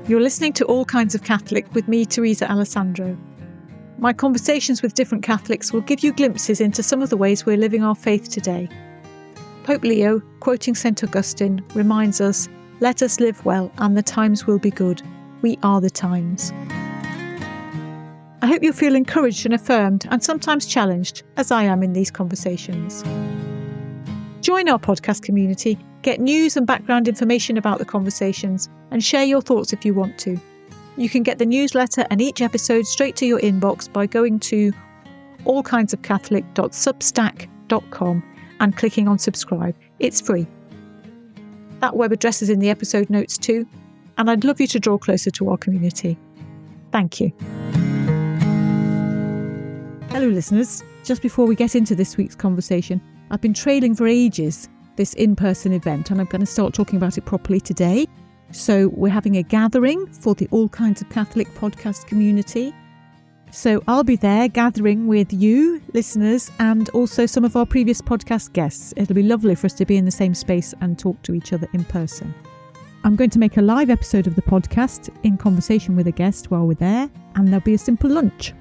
You're listening to All Kinds of Catholic with me, Teresa Alessandro. My conversations with different Catholics will give you glimpses into some of the ways we're living our faith today. Pope Leo, quoting St. Augustine, reminds us, "Let us live well, and the times will be good. We are the times." I hope you'll feel encouraged and affirmed, and sometimes challenged, as I am in these conversations. Join our podcast community, get news and background information about the conversations, and share your thoughts if you want to. You can get the newsletter and each episode straight to your inbox by going to allkindsofcatholic.substack.com and clicking on subscribe. It's free. That web address is in the episode notes too, and I'd love you to draw closer to our community. Thank you. Hello listeners, just before we get into this week's conversation, I've been trailing for ages this in-person event, and I'm going to start talking about it properly today. So we're having a gathering for the All Kinds of Catholic podcast community. So I'll be there gathering with you, listeners, and also some of our previous podcast guests. It'll be lovely for us to be in the same space and talk to each other in person. I'm going to make a live episode of the podcast in conversation with a guest while we're there, and there'll be a simple lunch.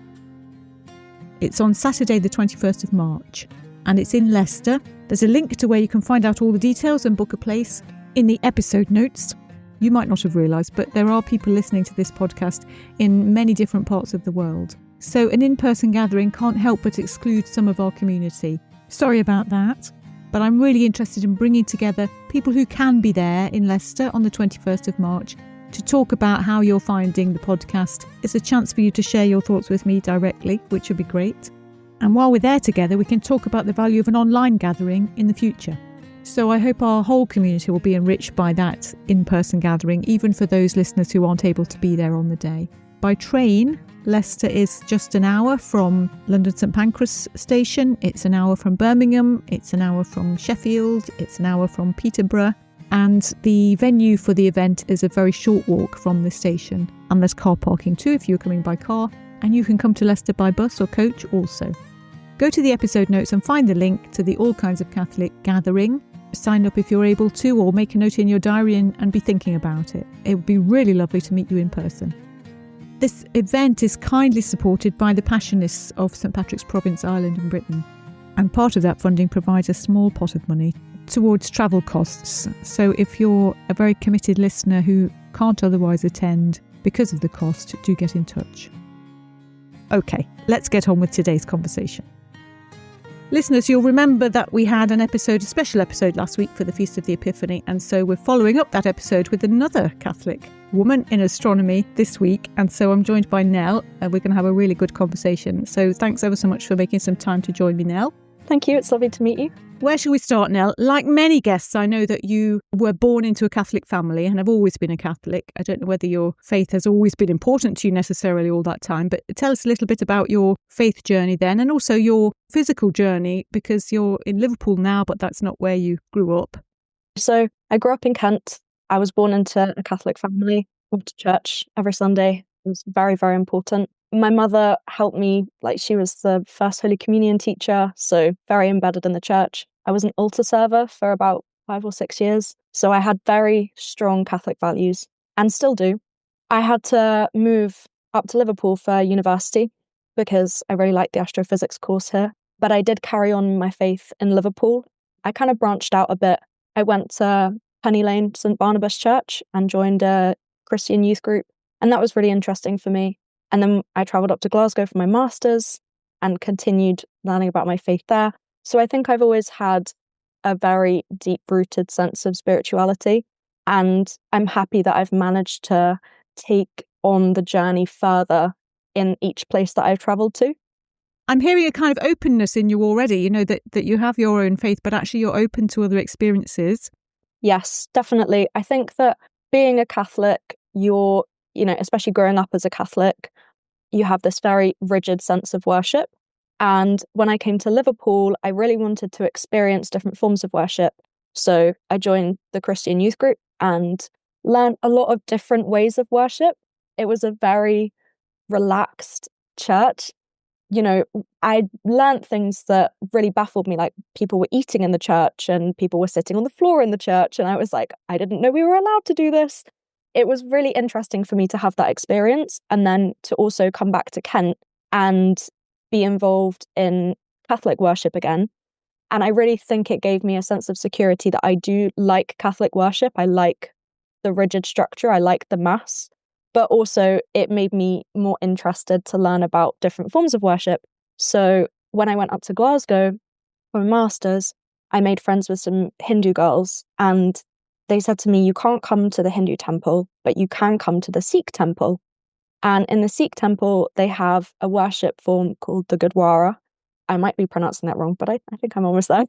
It's on Saturday the 21st of March, and it's in Leicester. There's a link to where you can find out all the details and book a place in the episode notes. You might not have realised, but there are people listening to this podcast in many different parts of the world. So an in-person gathering can't help but exclude some of our community. Sorry about that, but I'm really interested in bringing together people who can be there in Leicester on the 21st of March to talk about how you're finding the podcast. It's a chance for you to share your thoughts with me directly, which would be great. And while we're there together, we can talk about the value of an online gathering in the future. So I hope our whole community will be enriched by that in-person gathering, even for those listeners who aren't able to be there on the day. By train, Leicester is just an hour from London St Pancras station. It's an hour from Birmingham. It's an hour from Sheffield. It's an hour from Peterborough. And the venue for the event is a very short walk from the station. And there's car parking too if you're coming by car. And you can come to Leicester by bus or coach also. Go to the episode notes and find the link to the All Kinds of Catholic gathering. Sign up if you're able to, or make a note in your diary and be thinking about it. It would be really lovely to meet you in person. This event is kindly supported by the Passionists of St Patrick's Province, Ireland and Britain. And part of that funding provides a small pot of money towards travel costs. So if you're a very committed listener who can't otherwise attend because of the cost, do get in touch. Okay, let's get on with today's conversation. Listeners, you'll remember that we had a special episode last week for the Feast of the Epiphany, and so we're following up that episode with another Catholic woman in astronomy this week, and so I'm joined by Nell, and we're going to have a really good conversation. So thanks ever so much for making some time to join me, Nell. Thank you, it's lovely to meet you. Where shall we start, Nell? Like many guests, I know that you were born into a Catholic family and have always been a Catholic. I don't know whether your faith has always been important to you necessarily all that time, but tell us a little bit about your faith journey then, and also your physical journey, because you're in Liverpool now, but that's not where you grew up. So I grew up in Kent. I was born into a Catholic family, went to church every Sunday. It was very, very important. My mother helped me, she was the first Holy Communion teacher, so very embedded in the church. I was an altar server for about 5 or 6 years, so I had very strong Catholic values, and still do. I had to move up to Liverpool for university because I really liked the astrophysics course here, but I did carry on my faith in Liverpool. I kind of branched out a bit. I went to Penny Lane St Barnabas Church and joined a Christian youth group, and that was really interesting for me. And then I travelled up to Glasgow for my master's and continued learning about my faith there. So I think I've always had a very deep-rooted sense of spirituality, and I'm happy that I've managed to take on the journey further in each place that I've travelled to. I'm hearing a kind of openness in you already, that you have your own faith, but actually you're open to other experiences. Yes, definitely. I think that being a Catholic, you're, especially growing up as a Catholic, you have this very rigid sense of worship. And when I came to Liverpool, I really wanted to experience different forms of worship. So I joined the Christian youth group and learned a lot of different ways of worship. It was a very relaxed church. I learned things that really baffled me, like people were eating in the church and people were sitting on the floor in the church. And I was like, I didn't know we were allowed to do this. it was really interesting for me to have that experience and then to also come back to Kent and be involved in Catholic worship again. And I really think it gave me a sense of security that I do like Catholic worship. I like the rigid structure. I like the Mass. But also it made me more interested to learn about different forms of worship. So when I went up to Glasgow for a master's, I made friends with some Hindu girls, and they said to me, you can't come to the Hindu temple, but you can come to the Sikh temple. And in the Sikh temple, they have a worship form called the Gurdwara. I might be pronouncing that wrong, but I think I'm almost there.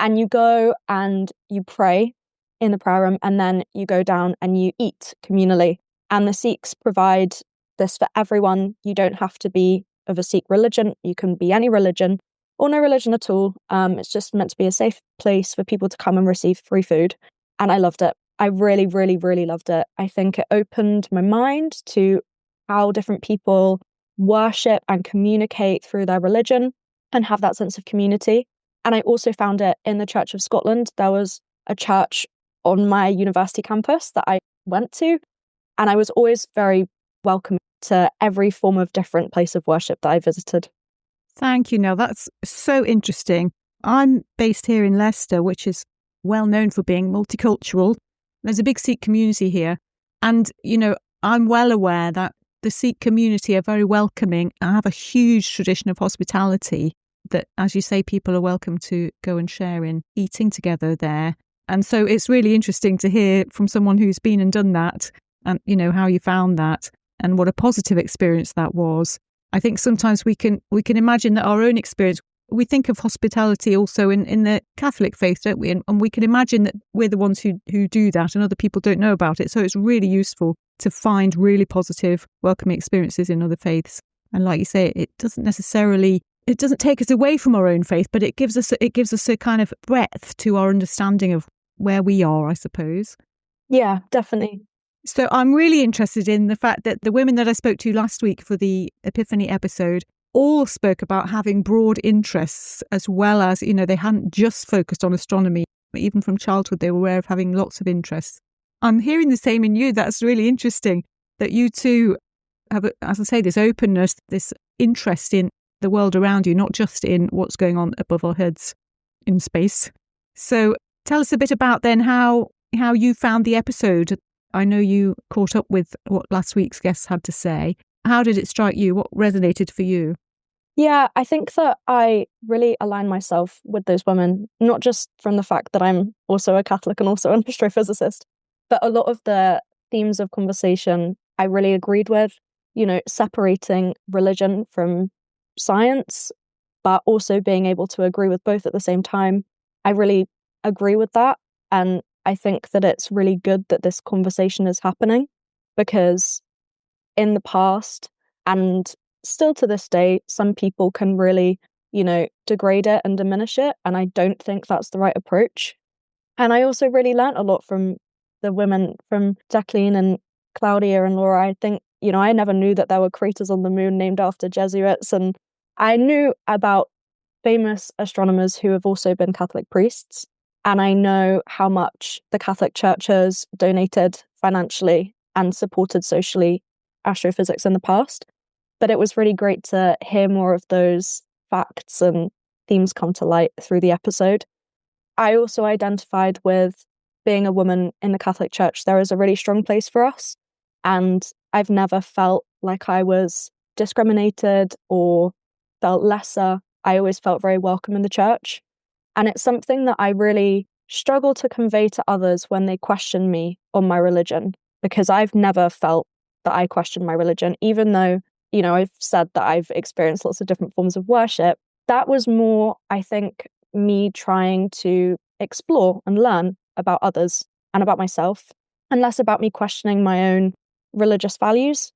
And you go and you pray in the prayer room, and then you go down and you eat communally. And the Sikhs provide this for everyone. You don't have to be of a Sikh religion. You can be any religion or no religion at all. It's just meant to be a safe place for people to come and receive free food. And I loved it. I really, really, really loved it. I think it opened my mind to how different people worship and communicate through their religion and have that sense of community. And I also found it in the Church of Scotland. There was a church on my university campus that I went to, and I was always very welcome to every form of different place of worship that I visited. Thank you, Nell. That's so interesting. I'm based here in Leicester, which is well known for being multicultural. There's a big Sikh community here. And, I'm well aware that the Sikh community are very welcoming and have a huge tradition of hospitality that, as you say, people are welcome to go and share in eating together there. And so it's really interesting to hear from someone who's been and done that and, how you found that and what a positive experience that was. I think sometimes we can imagine that our own experience, we think of hospitality also in the Catholic faith, don't we? And we can imagine that we're the ones who do that and other people don't know about it. So it's really useful to find really positive, welcoming experiences in other faiths. And like you say, it doesn't take us away from our own faith, but it gives us a kind of breadth to our understanding of where we are, I suppose. Yeah, definitely. So I'm really interested in the fact that the women that I spoke to last week for the Epiphany episode all spoke about having broad interests, as well as, they hadn't just focused on astronomy. Even from childhood, they were aware of having lots of interests. I'm hearing the same in you. That's really interesting that you too have, as I say, this openness, this interest in the world around you, not just in what's going on above our heads in space. So tell us a bit about then how you found the episode. I know you caught up with what last week's guests had to say. How did it strike you? What resonated for you? Yeah, I think that I really align myself with those women, not just from the fact that I'm also a Catholic and also an astrophysicist, but a lot of the themes of conversation I really agreed with, separating religion from science, but also being able to agree with both at the same time. I really agree with that. And I think that it's really good that this conversation is happening, because in the past and still to this day, some people can really, degrade it and diminish it. And I don't think that's the right approach. And I also really learnt a lot from the women, from Jacqueline and Claudia and Laura. I think, I never knew that there were craters on the moon named after Jesuits. And I knew about famous astronomers who have also been Catholic priests. And I know how much the Catholic Church has donated financially and supported socially astrophysics in the past. But it was really great to hear more of those facts and themes come to light through the episode. I also identified with being a woman in the Catholic Church. There is a really strong place for us. And I've never felt like I was discriminated or felt lesser. I always felt very welcome in the church. And it's something that I really struggle to convey to others when they question me on my religion, because I've never felt that I question my religion, even though, I've said that I've experienced lots of different forms of worship. That was more, I think, me trying to explore and learn about others and about myself, and less about me questioning my own religious values.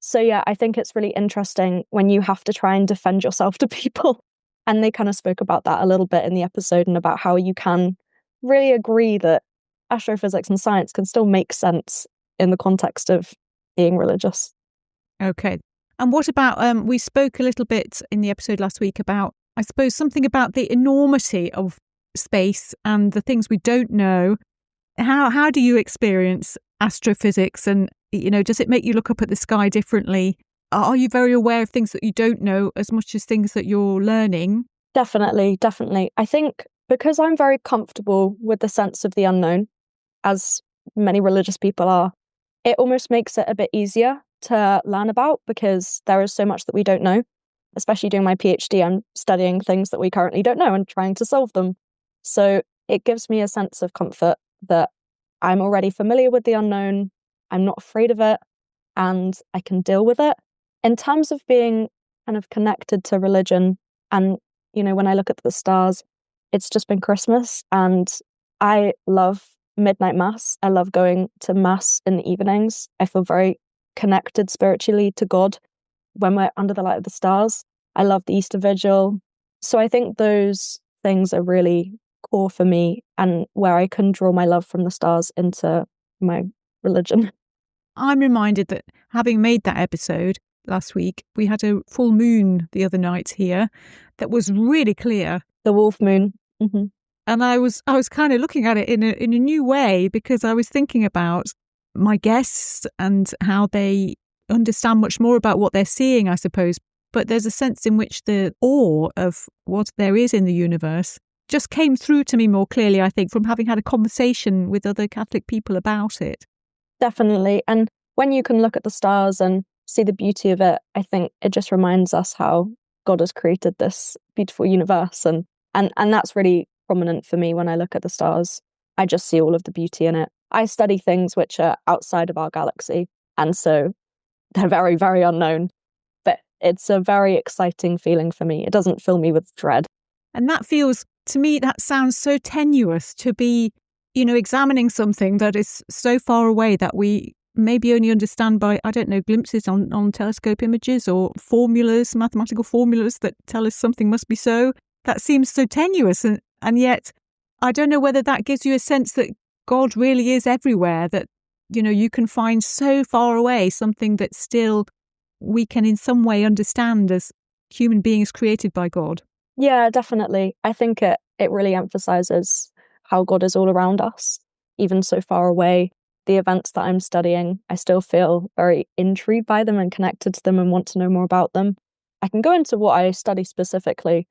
So yeah, I think it's really interesting when you have to try and defend yourself to people. And they kind of spoke about that a little bit in the episode, and about how you can really agree that astrophysics and science can still make sense in the context of being religious. Okay. And what about, we spoke a little bit in the episode last week about, I suppose, something about the enormity of space and the things we don't know. How do you experience astrophysics and, does it make you look up at the sky differently? Are you very aware of things that you don't know as much as things that you're learning? Definitely, definitely. I think because I'm very comfortable with the sense of the unknown, as many religious people are, it almost makes it a bit easier to learn about because there is so much that we don't know. Especially doing my PhD, I'm studying things that we currently don't know and trying to solve them. So it gives me a sense of comfort that I'm already familiar with the unknown, I'm not afraid of it, and I can deal with it. In terms of being kind of connected to religion, and, when I look at the stars, it's just been Christmas, and I love midnight mass. I love going to mass in the evenings. I feel very connected spiritually to God when we're under the light of the stars. I love the Easter Vigil. So I think those things are really core for me and where I can draw my love from the stars into my religion. I'm reminded that having made that episode last week, we had a full moon the other night here that was really clear. The wolf moon. Mm-hmm. And I was kind of looking at it in a new way because I was thinking about my guests and how they understand much more about what they're seeing, I suppose. But there's a sense in which the awe of what there is in the universe just came through to me more clearly, I think, from having had a conversation with other Catholic people about it. Definitely. And when you can look at the stars and see the beauty of it, I think it just reminds us how God has created this beautiful universe. And that's really prominent for me when I look at the stars. I just see all of the beauty in it. I study things which are outside of our galaxy, and so they're very, very unknown. But it's a very exciting feeling for me. It doesn't fill me with dread. And that feels, to me, that sounds so tenuous to be, examining something that is so far away that we maybe only understand by, I don't know, glimpses on telescope images or formulas, mathematical formulas that tell us something must be so. That seems so tenuous. And yet, I don't know whether that gives you a sense that God really is everywhere, that, you can find so far away something that still we can in some way understand as human beings created by God. Yeah, definitely. I think it really emphasizes how God is all around us, even so far away. The events that I'm studying, I still feel very intrigued by them and connected to them and want to know more about them. I can go into what I study specifically.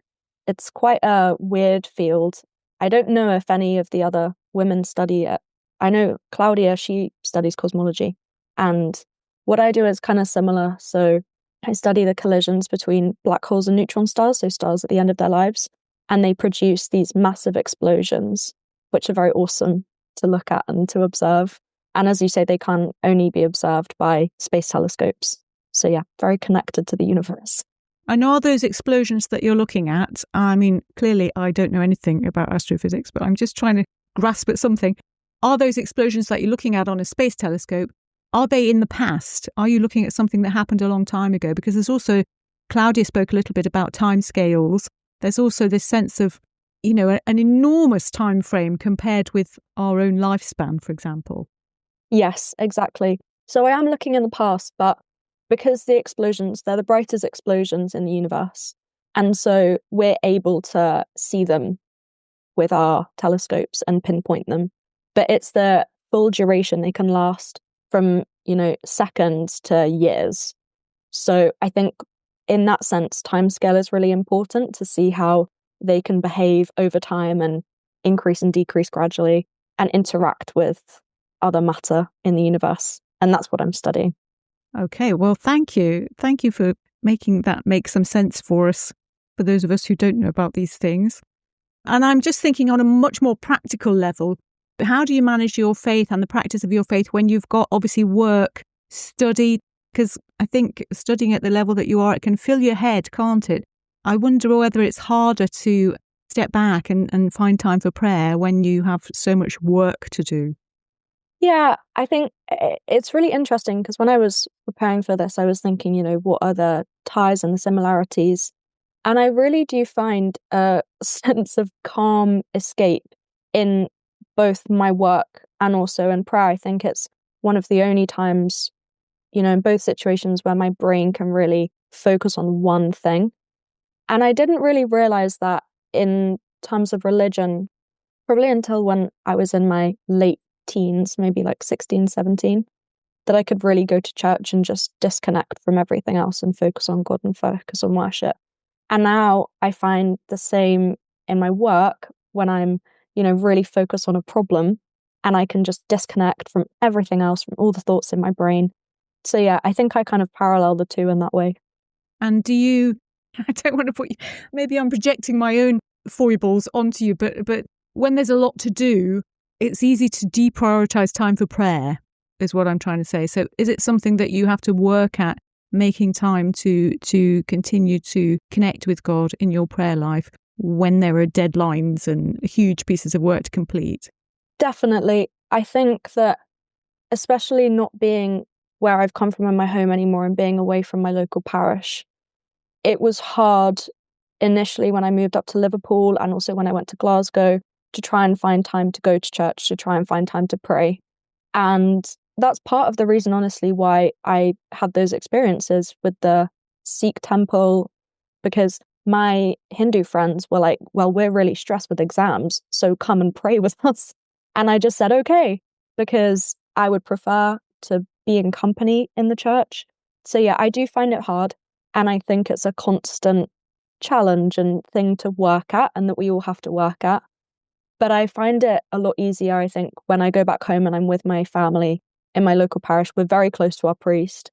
It's quite a weird field. I don't know if any of the other women study it. I know Claudia, she studies cosmology. And what I do is kind of similar. So I study the collisions between black holes and neutron stars, so stars at the end of their lives. And they produce these massive explosions, which are very awesome to look at and to observe. And as you say, they can only be observed by space telescopes. So yeah, very connected to the universe. And are those explosions that you're looking at, I mean, clearly I don't know anything about astrophysics, but I'm just trying to grasp at something. Are those explosions that you're looking at on a space telescope, are they in the past? Are you looking at something that happened a long time ago? Because there's also, Claudia spoke a little bit about timescales. There's also this sense of, an enormous time frame compared with our own lifespan, for example. Yes, exactly. So I am looking in the past, but because the explosions, they're the brightest explosions in the universe. And so we're able to see them with our telescopes and pinpoint them. But it's the full duration. They can last from, seconds to years. So I think in that sense, timescale is really important to see how they can behave over time and increase and decrease gradually and interact with other matter in the universe. And that's what I'm studying. Okay, well, thank you. Thank you for making that make some sense for us, for those of us who don't know about these things. And I'm just thinking on a much more practical level, how do you manage your faith and the practice of your faith when you've got obviously work, study? Because I think studying at the level that you are, it can fill your head, can't it? I wonder whether it's harder to step back and find time for prayer when you have so much work to do. Yeah, I think it's really interesting because when I was preparing for this, I was thinking, what are the ties and the similarities? And I really do find a sense of calm escape in both my work and also in prayer. I think it's one of the only times, in both situations where my brain can really focus on one thing. And I didn't really realize that in terms of religion, probably until when I was in my late teens, maybe like 16, 17, that I could really go to church and just disconnect from everything else and focus on God and focus on worship. And now I find the same in my work when I'm, really focused on a problem and I can just disconnect from everything else, from all the thoughts in my brain. So yeah, I think I kind of parallel the two in that way. And do you, I don't want to put you, maybe I'm projecting my own foibles onto you, but when there's a lot to do, it's easy to deprioritize time for prayer, is what I'm trying to say. So is it something that you have to work at, making time to continue to connect with God in your prayer life when there are deadlines and huge pieces of work to complete? Definitely. I think that especially not being where I've come from in my home anymore and being away from my local parish, it was hard initially when I moved up to Liverpool and also when I went to Glasgow to try and find time to go to church, to try and find time to pray. And that's part of the reason, honestly, why I had those experiences with the Sikh temple, because my Hindu friends were like, well, we're really stressed with exams, so come and pray with us. And I just said, okay, because I would prefer to be in company in the church. So yeah, I do find it hard. And I think it's a constant challenge and thing to work at and that we all have to work at. But I find it a lot easier, I think, when I go back home and I'm with my family in my local parish. We're very close to our priest.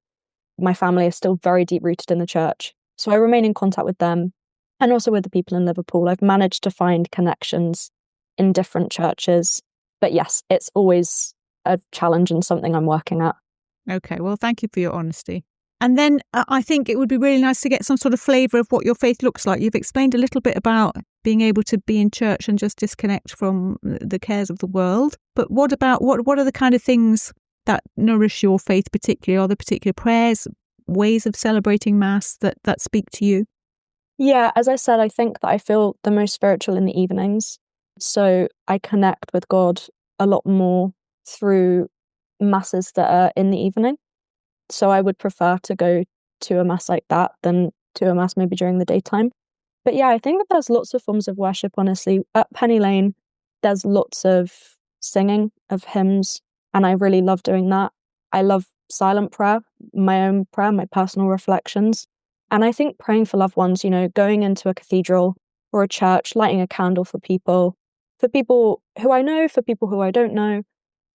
My family is still very deep rooted in the church. So I remain in contact with them and also with the people in Liverpool. I've managed to find connections in different churches. But yes, it's always a challenge and something I'm working at. Okay, well, thank you for your honesty. And then I think it would be really nice to get some sort of flavour of what your faith looks like. You've explained a little bit about being able to be in church and just disconnect from the cares of the world. But what about, what are the kind of things that nourish your faith particularly? Are there particular prayers, ways of celebrating Mass that speak to you? Yeah, as I said, I think that I feel the most spiritual in the evenings. So I connect with God a lot more through masses that are in the evening. So I would prefer to go to a mass like that than to a mass maybe during the daytime. But yeah, I think that there's lots of forms of worship, honestly. At Penny Lane, there's lots of singing of hymns, and I really love doing that. I love silent prayer, my own prayer, my personal reflections. And I think praying for loved ones, going into a cathedral or a church, lighting a candle for people who I know, for people who I don't know.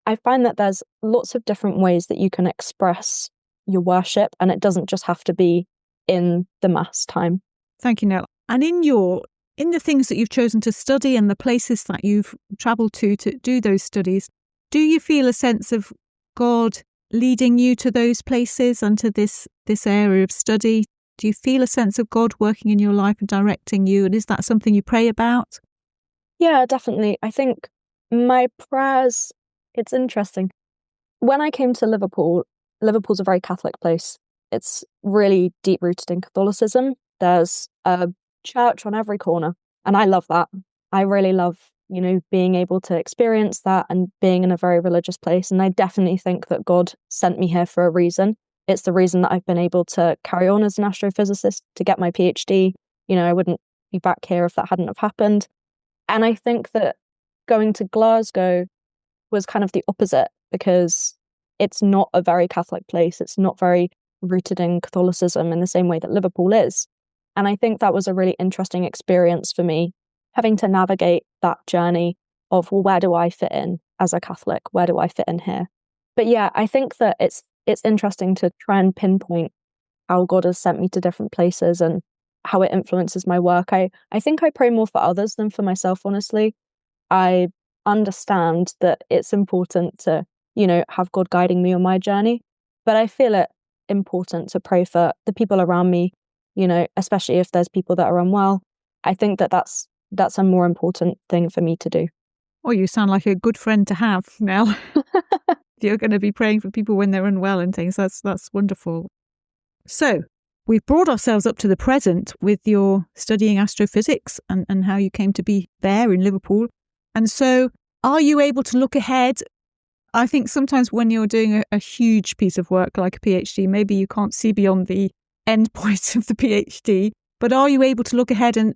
I find that there's lots of different ways that you can express your worship, and it doesn't just have to be in the Mass time. Thank you, Nell. And in the things that you've chosen to study and the places that you've travelled to do those studies, do you feel a sense of God leading you to those places and to this area of study? Do you feel a sense of God working in your life and directing you? And is that something you pray about? Yeah, definitely. I think my prayers, it's interesting. When I came to Liverpool's a very Catholic place. It's really deep rooted in Catholicism. There's a church on every corner, and I love that. I really love, being able to experience that and being in a very religious place. And I definitely think that God sent me here for a reason. It's the reason that I've been able to carry on as an astrophysicist, to get my PhD. I wouldn't be back here if that hadn't have happened. And I think that going to Glasgow was kind of the opposite, because it's not a very Catholic place. It's not very rooted in Catholicism in the same way that Liverpool is. And I think that was a really interesting experience for me, having to navigate that journey of, well, where do I fit in as a Catholic? Where do I fit in here? But yeah, I think that it's interesting to try and pinpoint how God has sent me to different places and how it influences my work. I think I pray more for others than for myself, honestly. I understand that it's important to, have God guiding me on my journey, but I feel it important to pray for the people around me, especially if there's people that are unwell. I think that that's a more important thing for me to do. Oh, you sound like a good friend to have, Nell. You're going to be praying for people when they're unwell and things. That's wonderful. So we've brought ourselves up to the present with your studying astrophysics and how you came to be there in Liverpool. And so are you able to look ahead? I think sometimes when you're doing a huge piece of work like a PhD, maybe you can't see beyond the end point of the PhD, but are you able to look ahead and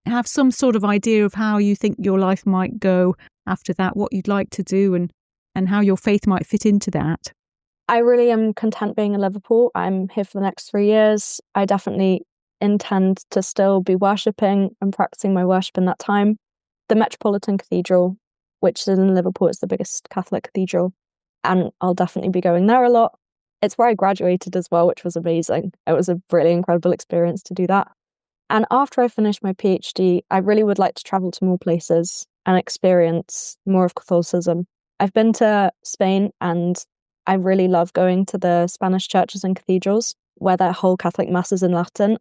have some sort of idea of how you think your life might go after that, what you'd like to do and and how your faith might fit into that? I really am content being in Liverpool. I'm here for the next 3 years. I definitely intend to still be worshipping and practicing my worship in that time. The Metropolitan Cathedral, which is in Liverpool, is the biggest Catholic cathedral, and I'll definitely be going there a lot. It's where I graduated as well, which was amazing. It was a really incredible experience to do that. And after I finish my PhD, I really would like to travel to more places and experience more of Catholicism. I've been to Spain, and I really love going to the Spanish churches and cathedrals where their whole Catholic Mass is in Latin.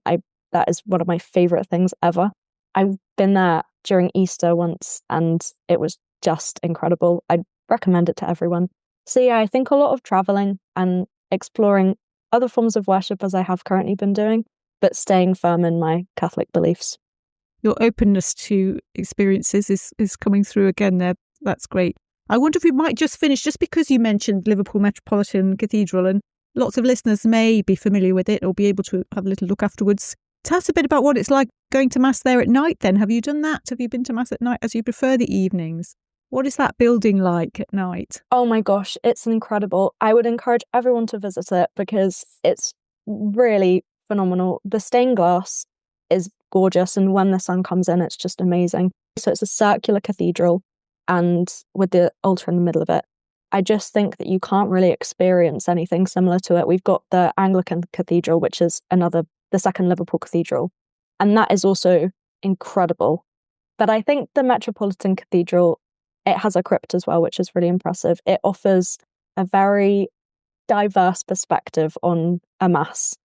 That is one of my favourite things ever. I've been there during Easter once, and it was just incredible. I'd recommend it to everyone. So yeah, I think a lot of travelling and exploring other forms of worship as I have currently been doing, but staying firm in my Catholic beliefs. Your openness to experiences is coming through again there. That's great. I wonder if we might just finish, just because you mentioned Liverpool Metropolitan Cathedral, and lots of listeners may be familiar with it or be able to have a little look afterwards. Tell us a bit about what it's like going to Mass there at night then. Have you done that? Have you been to Mass at night as you prefer the evenings? What is that building like at night? Oh my gosh, it's incredible. I would encourage everyone to visit it because it's really phenomenal. The stained glass is gorgeous, and when the sun comes in, it's just amazing. So it's a circular cathedral, and with the altar in the middle of it. I just think that you can't really experience anything similar to it. We've got the Anglican Cathedral, which is the second Liverpool cathedral, and that is also incredible. But I think the Metropolitan Cathedral, it has a crypt as well, which is really impressive. It offers a very diverse perspective on a Mass,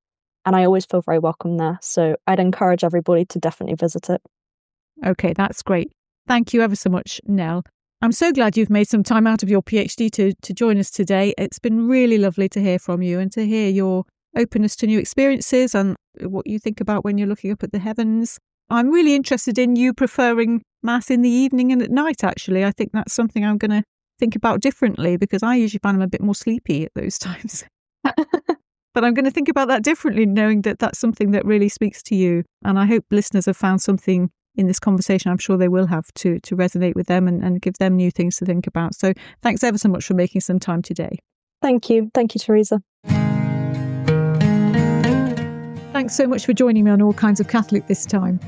and I always feel very welcome there. So I'd encourage everybody to definitely visit it. Okay, that's great. Thank you ever so much, Nell. I'm so glad you've made some time out of your PhD to join us today. It's been really lovely to hear from you and to hear your openness to new experiences and what you think about when you're looking up at the heavens. I'm really interested in you preferring Mass in the evening and at night, actually. I think that's something I'm going to think about differently, because I usually find I'm a bit more sleepy at those times. But I'm going to think about that differently, knowing that that's something that really speaks to you. And I hope listeners have found something in this conversation. I'm sure they will have to resonate with them and give them new things to think about. So thanks ever so much for making some time today. Thank you. Thank you, Teresa. Thanks so much for joining me on All Kinds of Catholic this time.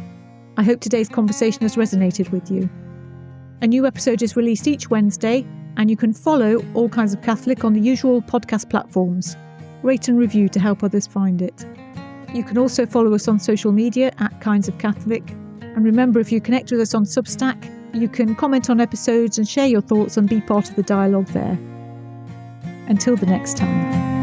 I hope today's conversation has resonated with you. A new episode is released each Wednesday, and you can follow All Kinds of Catholic on the usual podcast platforms. Rate and review to help others find it. You can also follow us on social media at Kinds of Catholic. And remember, if you connect with us on Substack, you can comment on episodes and share your thoughts and be part of the dialogue there. Until the next time.